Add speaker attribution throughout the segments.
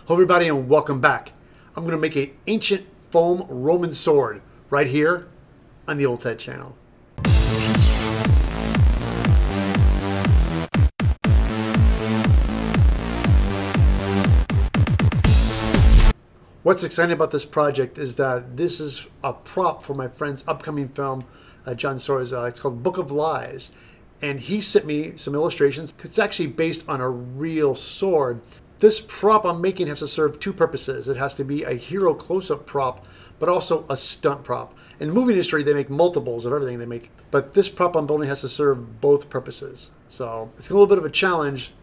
Speaker 1: Hello everybody and welcome back. I'm going to make an ancient foam Roman sword right here on the Old Ted channel. What's exciting about this project is that this is a prop for my friend's upcoming film, John Soares. It's called Book of Lies. And he sent me some illustrations. It's actually based on a real sword. This prop I'm making has to serve two purposes. It has to be a hero close-up prop, but also a stunt prop. In movie industry, they make multiples of everything they make. But this prop I'm building has to serve both purposes. So it's a little bit of a challenge,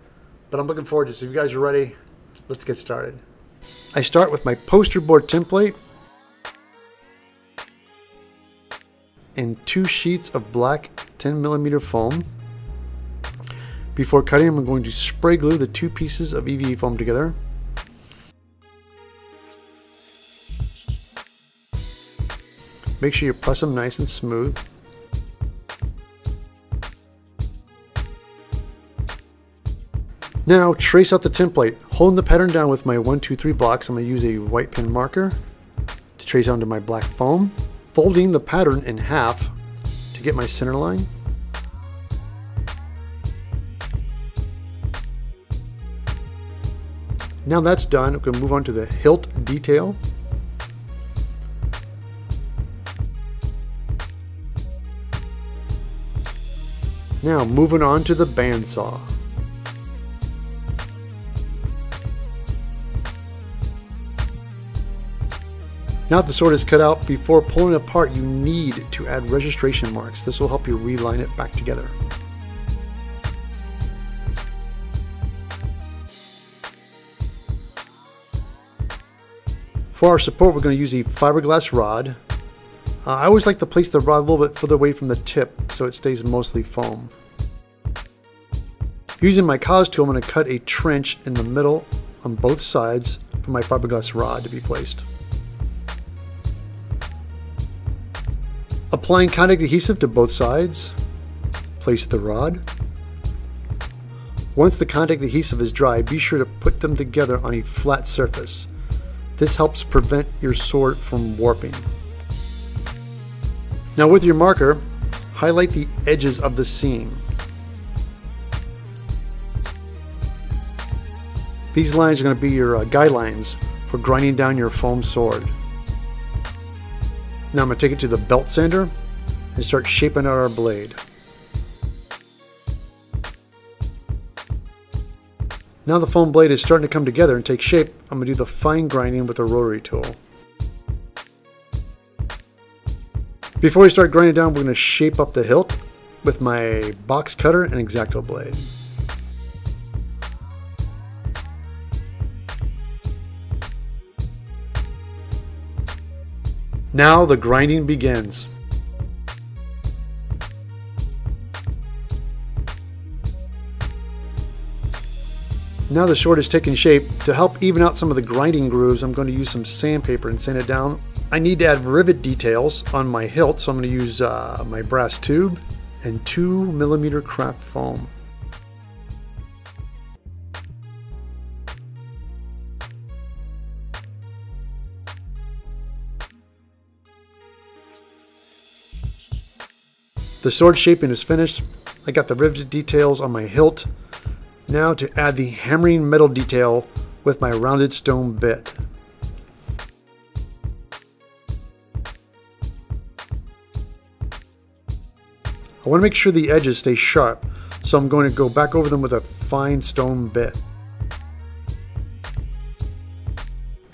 Speaker 1: but I'm looking forward to it. So if you guys are ready, let's get started. I start with my poster board template and 2 sheets of black 10mm foam. Before cutting, I'm going to spray glue the 2 pieces of EVA foam together. Make sure you press them nice and smooth. Now trace out the template. Holding the pattern down with my 1, 2, 3 blocks, I'm going to use a white pen marker to trace onto my black foam, folding the pattern in half to get my center line. Now that's done, I'm going to move on to the hilt detail. Now moving on to the bandsaw. Now that the sword is cut out, before pulling it apart, you need to add registration marks. This will help you reline it back together. For our support, we're going to use a fiberglass rod. I always like to place the rod a little bit further away from the tip so it stays mostly foam. Using my Cos-tool, I'm going to cut a trench in the middle on both sides for my fiberglass rod to be placed. Applying contact adhesive to both sides, place the rod. Once the contact adhesive is dry, be sure to put them together on a flat surface. This helps prevent your sword from warping. Now with your marker, highlight the edges of the seam. These lines are going to be your guidelines for grinding down your foam sword. Now I'm going to take it to the belt sander and start shaping out our blade. Now the foam blade is starting to come together and take shape, I'm going to do the fine grinding with a rotary tool. Before we start grinding down, we're going to shape up the hilt with my box cutter and X-ACTO blade. Now the grinding begins. Now the sword is taking shape. To help even out some of the grinding grooves, I'm going to use some sandpaper and sand it down. I need to add rivet details on my hilt, so I'm going to use my brass tube and 2mm craft foam. The sword shaping is finished. I got the riveted details on my hilt. Now to add the hammering metal detail with my rounded stone bit. I want to make sure the edges stay sharp, so I'm going to go back over them with a fine stone bit.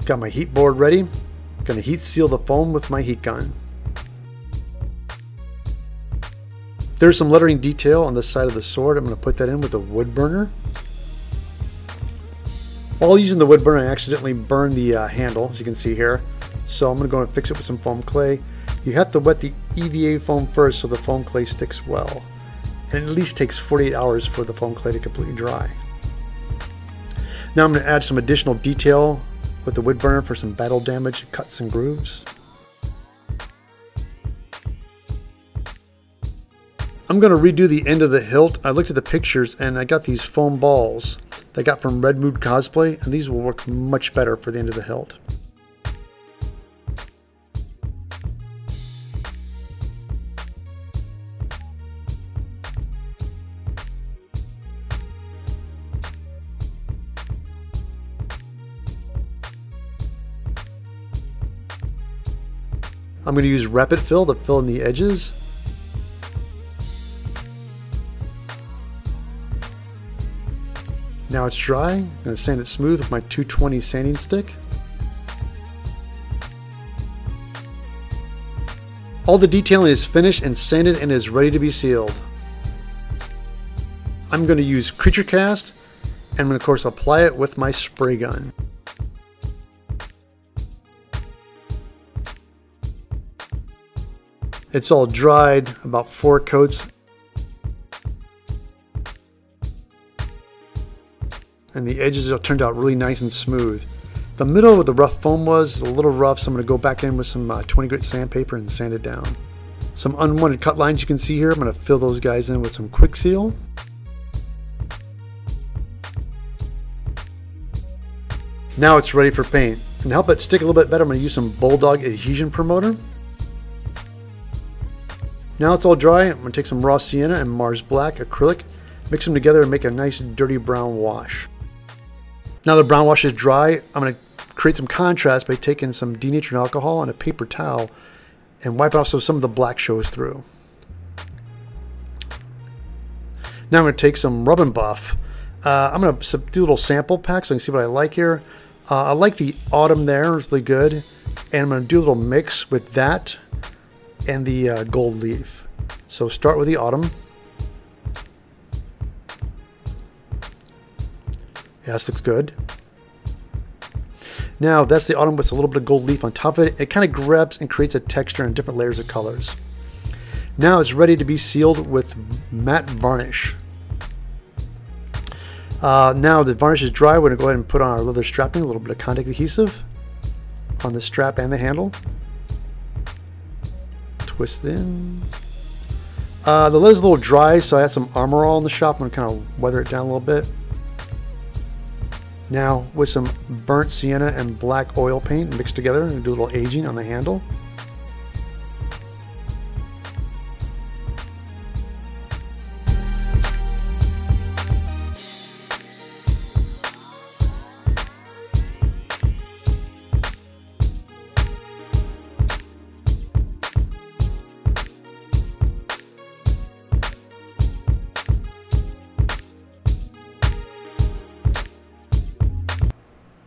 Speaker 1: Got my heat board ready. Going to heat seal the foam with my heat gun. There's some lettering detail on the side of the sword. I'm going to put that in with a wood burner. While using the wood burner, I accidentally burned the handle, as you can see here. So I'm going to go and fix it with some foam clay. You have to wet the EVA foam first so the foam clay sticks well. And it at least takes 48 hours for the foam clay to completely dry. Now I'm going to add some additional detail with the wood burner for some battle damage, cuts and grooves. I'm going to redo the end of the hilt. I looked at the pictures and I got these foam balls. that I got from Red Mood Cosplay, and these will work much better for the end of the hilt. I'm going to use Rapid Fill to fill in the edges. Now it's dry. I'm going to sand it smooth with my 220 sanding stick. All the detailing is finished and sanded and is ready to be sealed. I'm going to use Creaturecast and I'm going to, of course, apply it with my spray gun. It's all dried, about 4 coats. And the edges turned out really nice and smooth. The middle where the rough foam was a little rough, so I'm going to go back in with some 20 grit sandpaper and sand it down. Some unwanted cut lines you can see here, I'm going to fill those guys in with some quick seal. Now it's ready for paint. And to help it stick a little bit better, I'm going to use some Bulldog adhesion promoter. Now it's all dry, I'm going to take some raw Sienna and Mars Black acrylic, mix them together and make a nice dirty brown wash. Now the brown wash is dry, I'm going to create some contrast by taking some denatured alcohol on a paper towel and wipe it off so some of the black shows through. Now I'm going to take some Rub and Buff. I'm going to do a little sample pack so I can see what I like here. I like the autumn there, it's really good. And I'm going to do a little mix with that and the gold leaf. So start with the autumn. Yeah, this looks good. Now that's the autumn with a little bit of gold leaf on top of it. It kind of grabs and creates a texture in different layers of colors. Now it's ready to be sealed with matte varnish. Now the varnish is dry, we're going to go ahead and put on our leather strapping, a little bit of contact adhesive on the strap and the handle. Twist it in. The leather's a little dry, so I had some Armor All in the shop. I'm going to kind of weather it down a little bit. Now with some burnt sienna and black oil paint mixed together and do a little aging on the handle.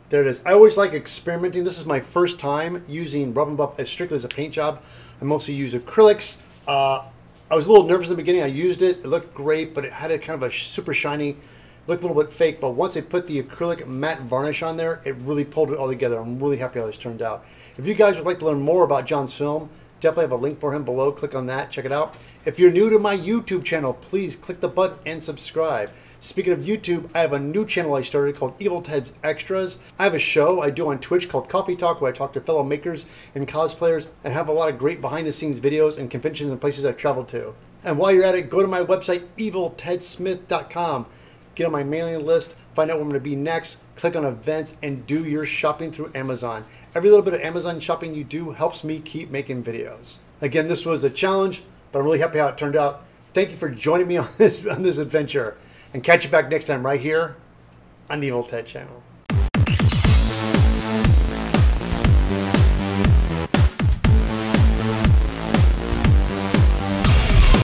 Speaker 1: There it is. I always like experimenting. This is my first time using Rub and Buff as strictly as a paint job. I mostly use acrylics. I was a little nervous in the beginning. I used it. It looked great, but it had a kind of a super shiny, looked a little bit fake. But once I put the acrylic matte varnish on there, it really pulled it all together. I'm really happy how this turned out. If you guys would like to learn more about John's film, definitely have a link for him below. Click on that. Check it out. If you're new to my YouTube channel, please click the button and subscribe. Speaking of YouTube, I have a new channel I started called Evil Ted's Extras. I have a show I do on Twitch called Coffee Talk where I talk to fellow makers and cosplayers and have a lot of great behind the scenes videos and conventions and places I've traveled to. And while you're at it, go to my website, eviltedsmith.com. Get on my mailing list, find out where I'm going to be next, click on events, and do your shopping through Amazon. Every little bit of Amazon shopping you do helps me keep making videos. Again, this was a challenge, but I'm really happy how it turned out. Thank you for joining me on this adventure. And catch you back next time right here on the Evil Ted channel.